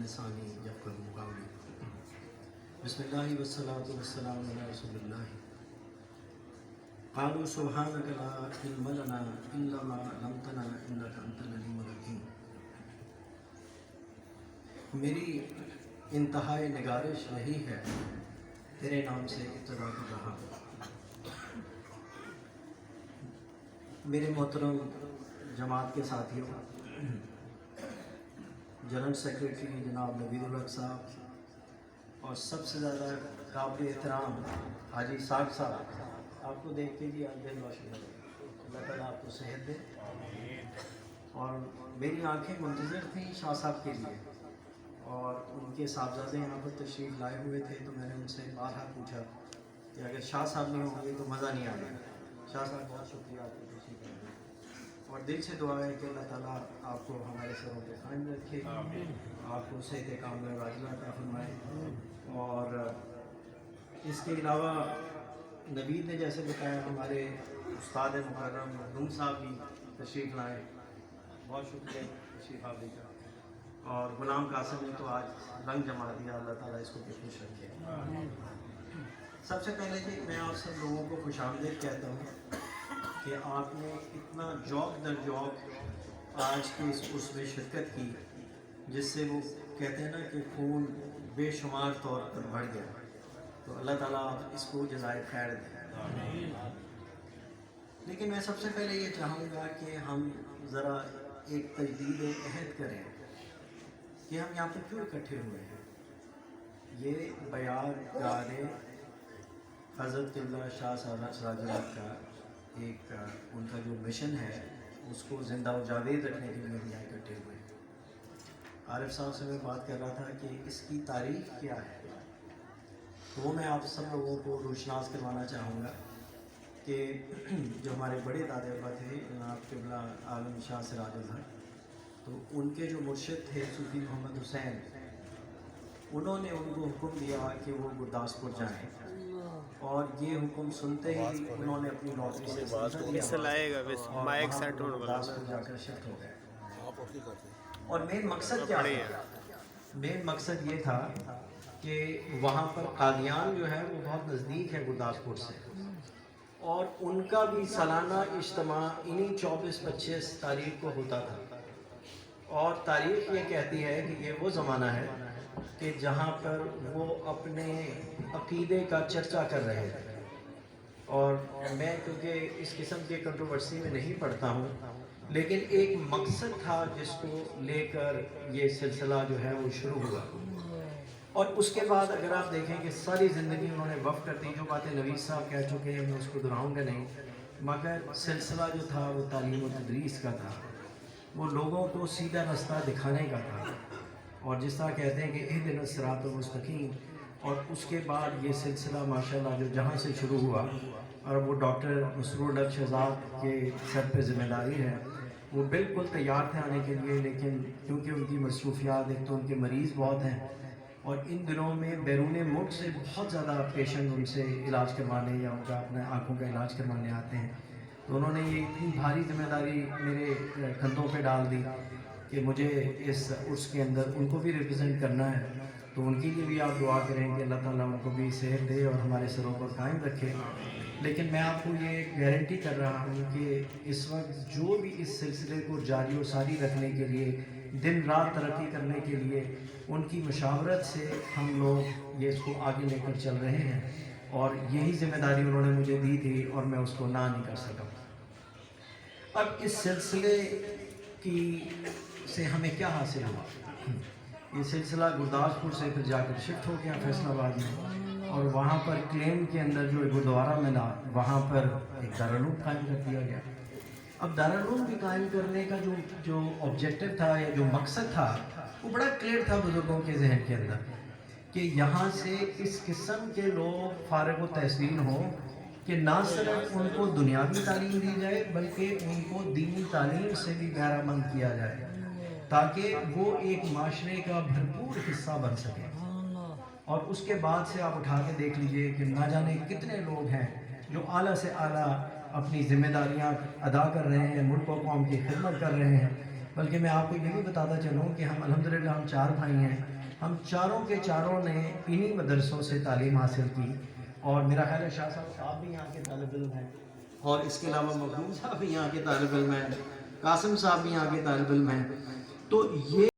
लिसानी यफ़क़हू क़ौली। बिस्मिल्लाहि वस्सलातु वस्सलामु अला रसूलिल्लाह। क़ालू सुब्हानक ला इल्म लना इल्ला मा अल्लमतना इन्नका अंतल अलीमुल हकीम। मेरी इंतहाई निगारिश यही है तेरे नाम से इब्तिदा कर रहा हूँ। मेरे मोहतरम जमात के साथियों, जनरल सेक्रेटरी जनाब नवीदुल हक साहब और सबसे ज़्यादा काबिल एहतराम हाजी साग साहब, आपको देख के भी आज दिल रोशन हो, अल्लाह ताला आपको सेहत दे। और मेरी आंखें मुंतज़िर थी शाह साहब के लिए और उनके साहबजादे यहाँ पर तशरीफ़ लाए हुए थे, तो मैंने उनसे बारहा पूछा कि अगर शाह साहब नहीं होंगे तो मज़ा नहीं आएगा। शाह साहब बहुत शुक्रिया आपकी तशरीफ़ लाने और दिल से दुआ है कि अल्लाह ताला आपको हमारे सरों पे कायम रखे, आपको सेहत कामिला राजिला अता फरमाए। और इसके अलावा नवीद ने जैसे बताया, हमारे उस्ताद मुकर्रम मखदूम साहब भी तशरीफ़ लाए, बहुत शुक्रिया तशरीफ़ आने का। और गुलाम कासिम ने तो आज रंग जमा दिया, अल्लाह ताला इसको भी खुश रखे। सबसे पहले जी मैं आप सब लोगों को खुशामदीद कहता हूँ कि आपने इतना जौक दर जौक आज की इस उर्स में शिरकत की, जिससे वो कहते हैं ना कि खून बेशुमार तौर पर बढ़ गया। तो अल्लाह ताला इसको जज़ाए खैर दे। लेकिन मैं सबसे पहले ये चाहूँगा कि हम ज़रा एक तजदीद अहद करें कि हम यहाँ पर क्यों इकट्ठे हुए हैं। ये बयान गाने हज़रत क़िबला शाह साहब सिराजुल हक़ का एक उनका जो मिशन है उसको ज़िंदा व जावेद रखने के लिए हम यहाँ इकट्ठे हुए हैं। आरिफ साहब से मैं बात कर रहा था कि इसकी तारीख़ क्या है, तो वो मैं आप सब लोगों को रोशनास करवाना चाहूँगा कि जो हमारे बड़े दादा अब्बा थे जनाब क़िबला आलम शाह सिराजुल हक़, तो उनके जो मुर्शिद थे सूफी मोहम्मद हुसैन, उन्होंने उनको हुक्म दिया कि वो गुरदासपुर जाएँ और ये हुक्म सुनते ही उन्होंने अपनी नौकरी से गुरदासपुर जाकर शिफ्ट हो गए। और मेन मकसद क्या है? मेन मकसद ये था कि वहाँ पर कादियान जो है वो बहुत नज़दीक है गुरदासपुर से, और उनका भी सालाना इज्तिमा इन्हीं 24-25 तारीख को होता था। और तारीख़ ये कहती है कि ये वो ज़माना है कि जहाँ पर वो अपने अक़ीदे का चर्चा कर रहे थे। और मैं क्योंकि इस किस्म के कंट्रोवर्सी में नहीं पढ़ता हूँ, लेकिन एक मकसद था जिसको लेकर ये सिलसिला जो है वो शुरू हुआ। और उसके बाद अगर आप देखें कि सारी ज़िंदगी उन्होंने वफ़ कर दी। जो बातें नवीद साहब कह चुके हैं मैं उसको दोहराऊँगा नहीं, मगर सिलसिला जो था वो तालीम व तदरीस का था, वो लोगों को सीधा रास्ता दिखाने का था। और जिस तरह कहते हैं कि इहदिनस सिरातल मुस्तकीम, और उसके बाद ये सिलसिला माशाल्लाह जो जहाँ से शुरू हुआ, और वो डॉक्टर मसरूर हक शहजाद के सर पे ज़िम्मेदारी है। वो बिल्कुल तैयार थे आने के लिए, लेकिन क्योंकि उनकी मसरूफियात, एक तो उनके मरीज़ बहुत हैं और इन दिनों में बैरून मुल्क से बहुत ज़्यादा पेशेंट उनसे इलाज करवाने या उनका अपने आँखों का इलाज करवाने आते हैं। तो उन्होंने ये इतनी भारी जिम्मेदारी मेरे कंधों पे डाल दी कि मुझे इस उर्स के अंदर उनको भी रिप्रेजेंट करना है। तो उनके लिए भी आप दुआ करें कि अल्लाह ताला उनको भी सेहत दे और हमारे सरों पर कायम रखे। लेकिन मैं आपको ये गारंटी कर रहा हूँ कि इस वक्त जो भी इस सिलसिले को जारी और सारी रखने के लिए, दिन रात तरक्की करने के लिए उनकी मशावरत से हम लोग ये इसको आगे लेकर चल रहे हैं। और यही ज़िम्मेदारी उन्होंने मुझे दी थी और मैं उसको ना नहीं कर सका। अब इस सिलसिले की से हमें क्या हासिल हुआ? ये सिलसिला गुरदासपुर से फिर जाकर शिफ्ट हो गया फैसलाबाद में, और वहाँ पर क्लेम के अंदर जो गुरुद्वारा मिला वहाँ पर एक दारुल कायम कर दिया गया। अब दारुल भी कायम करने का जो ऑब्जेक्टिव था या जो मकसद था वो बड़ा क्लियर था बुज़ुर्गों के जहन के अंदर कि यहाँ से इस किस्म के लोग फारिग व तहसील हों कि ना सिर्फ उनको दुनियावी तालीम दी जाए बल्कि उनको दीनी तालीम से भी बहरामंद किया जाए, ताकि वो एक माशरे का भरपूर हिस्सा बन सके। और उसके बाद से आप उठा के देख लीजिए कि ना जाने कितने लोग हैं जो आला से आला अपनी जिम्मेदारियां अदा कर रहे हैं, मुल्क कौम की खिदमत कर रहे हैं। बल्कि मैं आपको ये भी बताता चलूँ कि हम अल्हम्दुलिल्लाह हम 4 भाई हैं ہم چاروں کے چاروں نے انہی مدرسوں سے تعلیم حاصل کی، اور میرا خیال ہے شاہ صاحب آپ بھی یہاں کے طالب علم ہیں، اور اس کے علاوہ مخدوم صاحب بھی یہاں کے طالب علم ہیں، قاسم صاحب بھی یہاں کے طالب علم ہیں. تو یہ